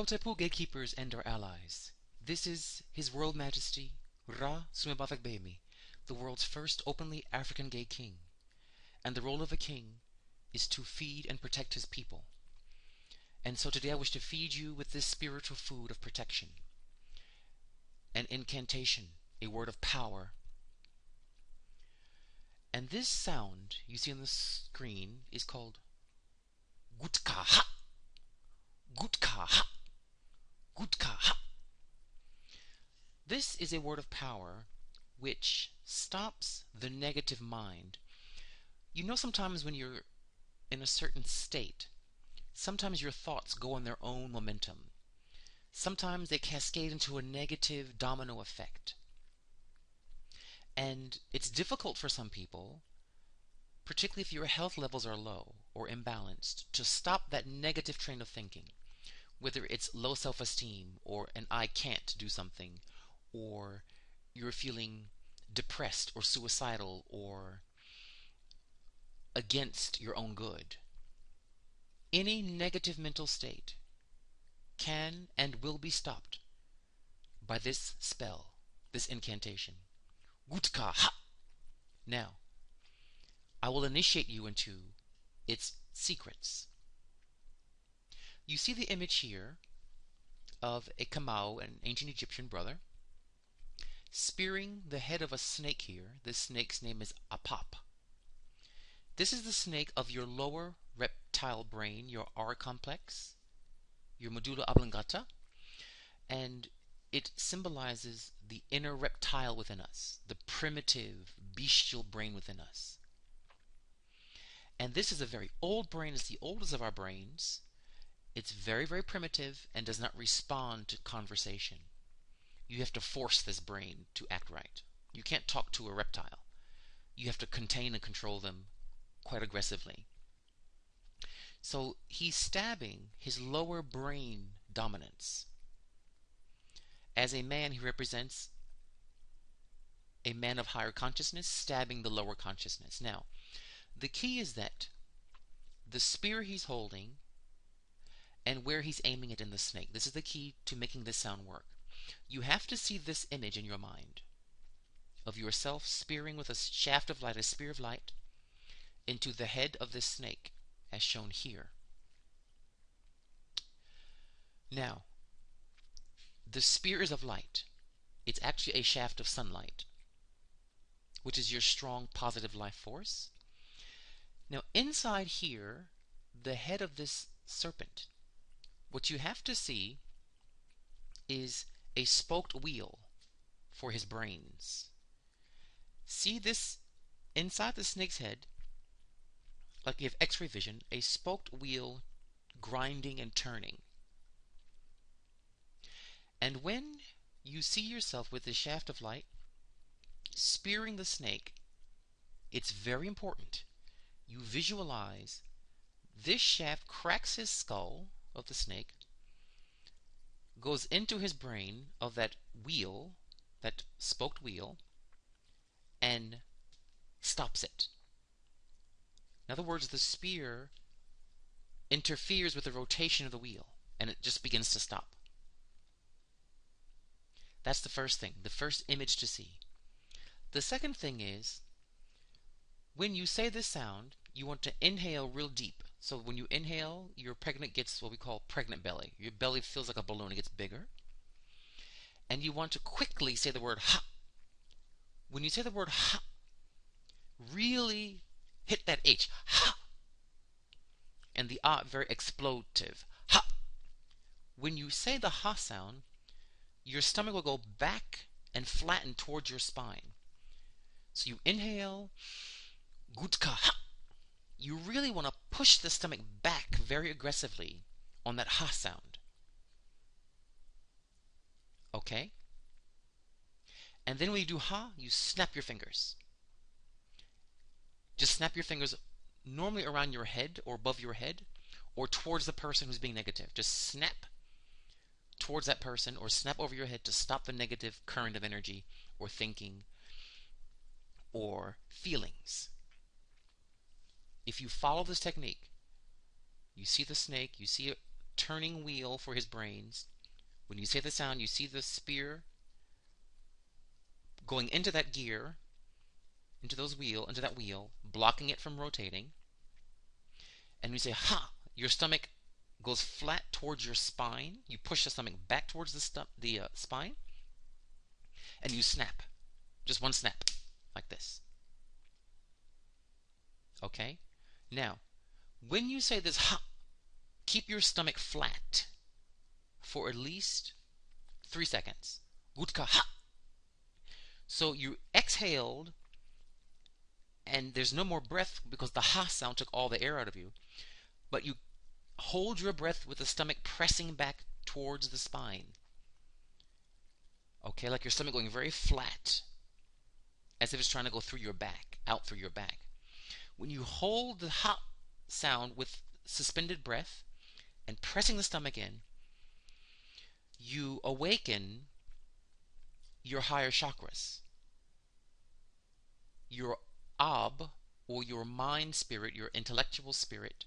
Hotepu gatekeepers and our allies. This is His Royal Majesty Ra Sumebafekbemi, the world's first openly African gay king. And the role of a king is to feed and protect his people. And so today I wish to feed you with this spiritual food of protection, an incantation, a word of power. And this sound you see on the screen is called Gutka Ha. Gutka Ha. Gutka Ha. This is a word of power which stops the negative mind. You know, sometimes when you're in a certain state, sometimes your thoughts go on their own momentum. Sometimes they cascade into a negative domino effect. And it's difficult for some people, particularly if your health levels are low or imbalanced, to stop that negative train of thinking, whether it's low self-esteem or an I can't do something, or you're feeling depressed or suicidal or against your own good. Any negative mental state can and will be stopped by this spell, this incantation. Gutka Ha! Now, I will initiate you into its secrets. You see the image here of a Kamau, an ancient Egyptian brother, spearing the head of a snake here. This snake's name is Apap. This is the snake of your lower reptile brain, your R complex, your medulla oblongata, and it symbolizes the inner reptile within us, the primitive, bestial brain within us. And this is a very old brain. It's the oldest of our brains. It's very, very primitive and does not respond to conversation. You have to force this brain to act right. You can't talk to a reptile. You have to contain and control them quite aggressively. So he's stabbing his lower brain dominance. As a man, he represents a man of higher consciousness stabbing the lower consciousness. Now, the key is that the spear he's holding and where he's aiming it in the snake. This is the key to making this sound work. You have to see this image in your mind of yourself spearing with a shaft of light, a spear of light, into the head of this snake, as shown here. Now, the spear is of light. It's actually a shaft of sunlight, which is your strong positive life force. Now, inside here, the head of this serpent, what you have to see is a spoked wheel for his brains. See this inside the snake's head, like you have X-ray vision, a spoked wheel grinding and turning. And when you see yourself with this shaft of light spearing the snake, it's very important you visualize this shaft cracks his skull of the snake, goes into his brain of that wheel, that spoked wheel, and stops it. In other words, the spear interferes with the rotation of the wheel, and it just begins to stop. That's the first thing, the first image to see. The second thing is, when you say this sound, you want to inhale real deep. So when you inhale, your pregnant gets what we call pregnant belly. Your belly feels like a balloon, it gets bigger. And you want to quickly say the word ha. When you say the word ha, really hit that H, ha. And the ah, very explotive, ha. When you say the ha sound, your stomach will go back and flatten towards your spine. So you inhale, gutka ha. You really want to push the stomach back very aggressively on that ha sound. Okay? And then when you do ha, you snap your fingers. Just snap your fingers normally around your head or above your head or towards the person who's being negative. Just snap towards that person or snap over your head to stop the negative current of energy or thinking or feelings. If you follow this technique, you see the snake, you see it turning wheel for his brains. When you say the sound, you see the spear going into that gear, into that wheel, blocking it from rotating. And you say ha, your stomach goes flat towards your spine. You push the stomach back towards the spine, and you snap. Just one snap, like this. Okay? Now, when you say this ha, keep your stomach flat for at least 3 seconds. Gutka ha. So you exhaled, and there's no more breath because the ha sound took all the air out of you. But you hold your breath with the stomach pressing back towards the spine. Okay, like your stomach going very flat, as if it's trying to go through your back, out through your back. When you hold the ha sound with suspended breath and pressing the stomach in, you awaken your higher chakras. Your ab, or your mind spirit, your intellectual spirit,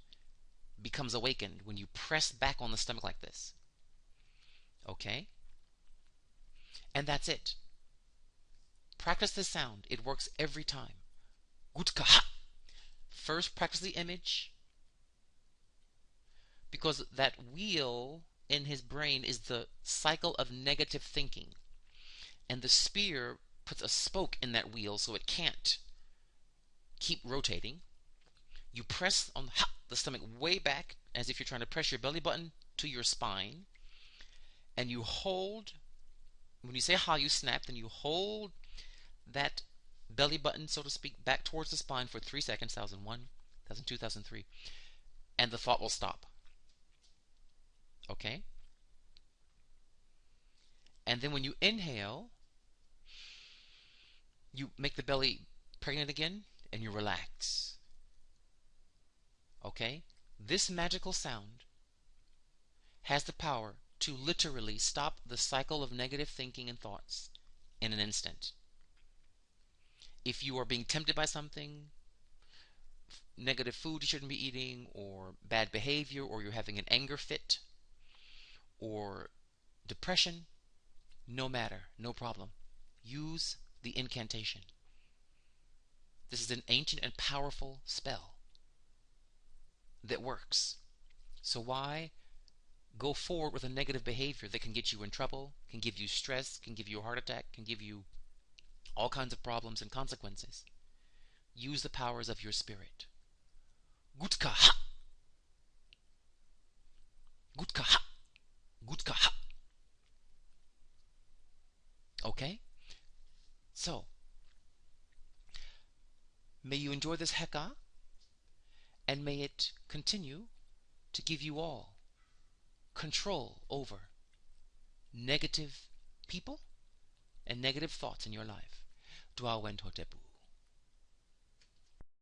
becomes awakened when you press back on the stomach like this. Okay? And that's it. Practice this sound. It works every time. Gutka ha. First, practice the image, because that wheel in his brain is the cycle of negative thinking. And the spear puts a spoke in that wheel so it can't keep rotating. You press on the stomach way back, as if you're trying to press your belly button to your spine. And you hold, when you say ha, you snap, then you hold that belly button, so to speak, back towards the spine for 3 seconds, 1001, 1002, 1003, and the thought will stop. Okay? And then when you inhale, you make the belly pregnant again, and you relax. Okay? This magical sound has the power to literally stop the cycle of negative thinking and thoughts in an instant. If you are being tempted by something, negative food you shouldn't be eating, or bad behavior, or you're having an anger fit, or depression, no matter, no problem. Use the incantation. This is an ancient and powerful spell that works. So why go forward with a negative behavior that can get you in trouble, can give you stress, can give you a heart attack, can give you all kinds of problems and consequences? Use the powers of your spirit. Gutka ha! Gutka ha! Gutka ha! Okay? So, may you enjoy this heka, and may it continue to give you all control over negative people and negative thoughts in your life. Dwa Wen Totepu.